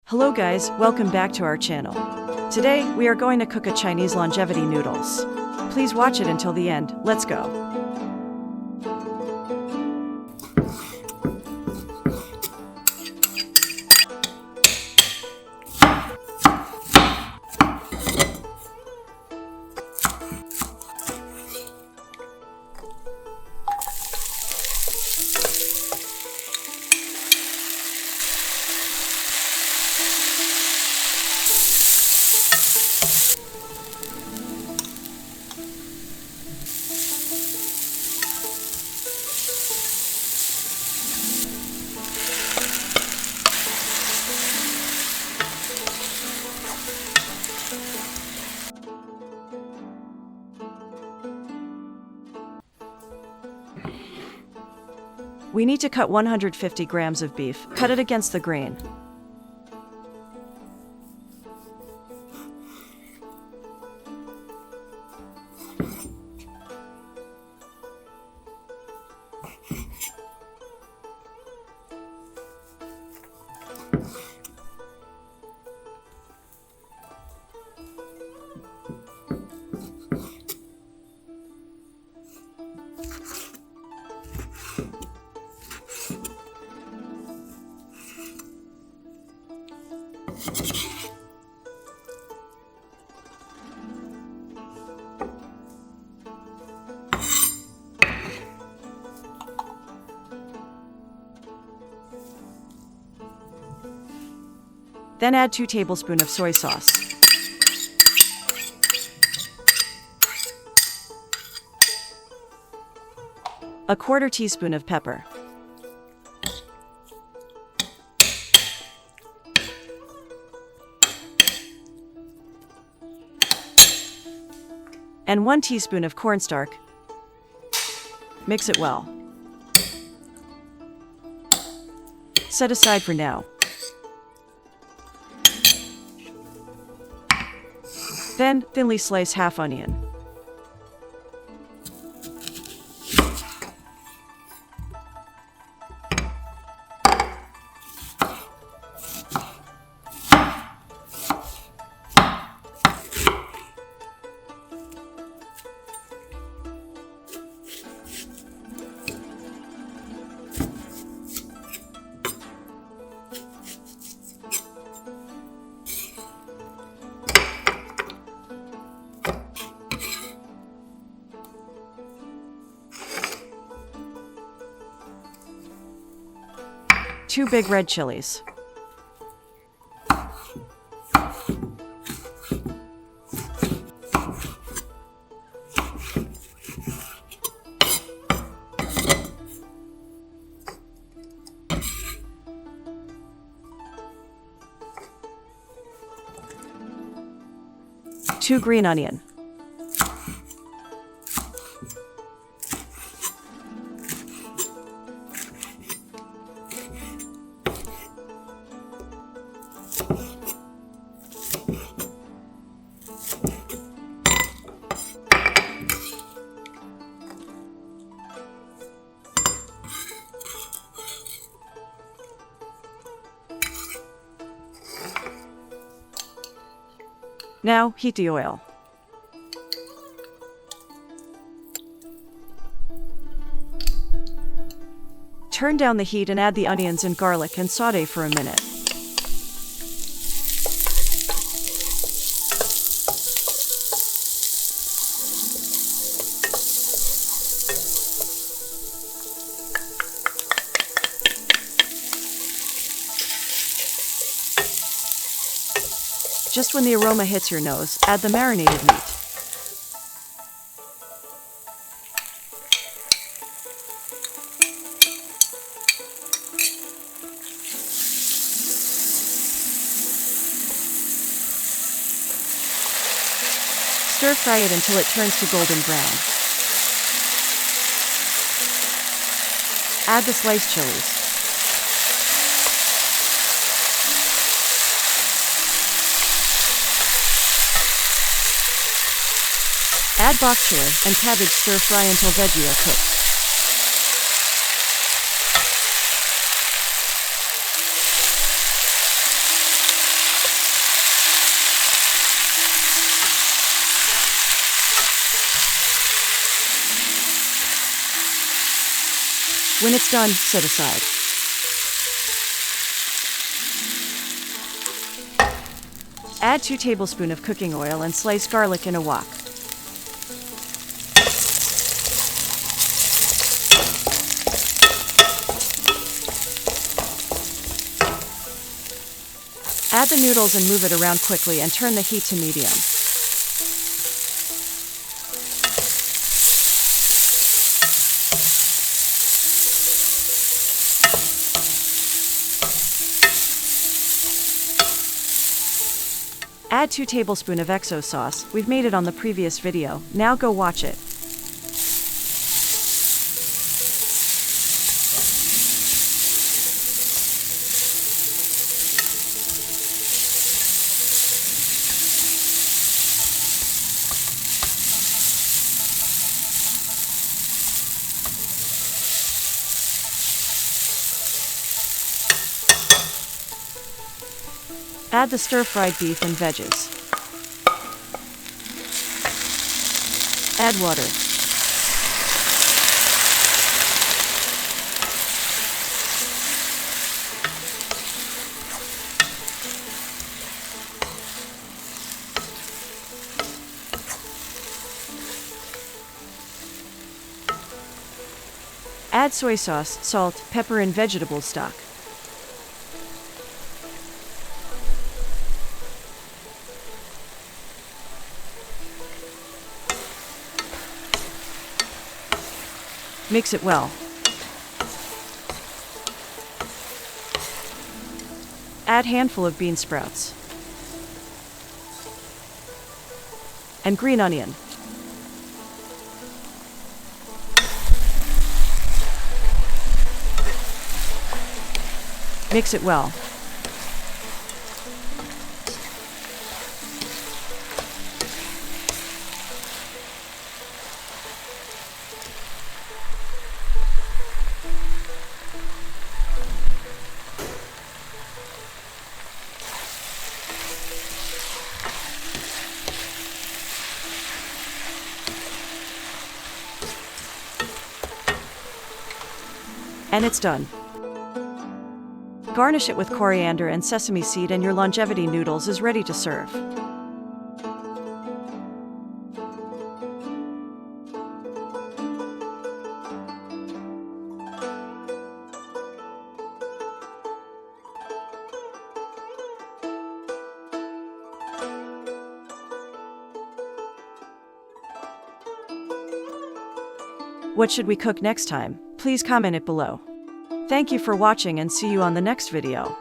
Hello guys, welcome back to our channel. Today, we are going to cook a Chinese longevity noodles. Please watch it until the end, let's go. We need to cut 150 grams of beef. Cut it against the grain. Then add 2 tablespoons of soy sauce. A 1/4 teaspoon of pepper. And 1 teaspoon of cornstarch. Mix it well. Set aside for now. Then, thinly slice half onion. Two big red chilies. Two green onion. Now, heat the oil. Turn down the heat and add the onions and garlic and saute for a minute. Just when the aroma hits your nose, add the marinated meat. Stir fry it until it turns to golden brown. Add the sliced chilies. Add bok choy and cabbage, stir fry until veggie are cooked. When it's done, set aside. Add 2 tablespoons of cooking oil and slice garlic in a wok. Add the noodles and move it around quickly and turn the heat to medium. Add 2 tablespoons of XO sauce. We've made it on the previous video. Now go watch it. Add the stir-fried beef and veggies. Add water. Add soy sauce, salt, pepper, and vegetable stock. Mix it well. Add handful of bean sprouts and green onion. Mix it well. And it's done. Garnish it with coriander and sesame seed and your longevity noodles is ready to serve. What should we cook next time? Please comment it below. Thank you for watching and see you on the next video.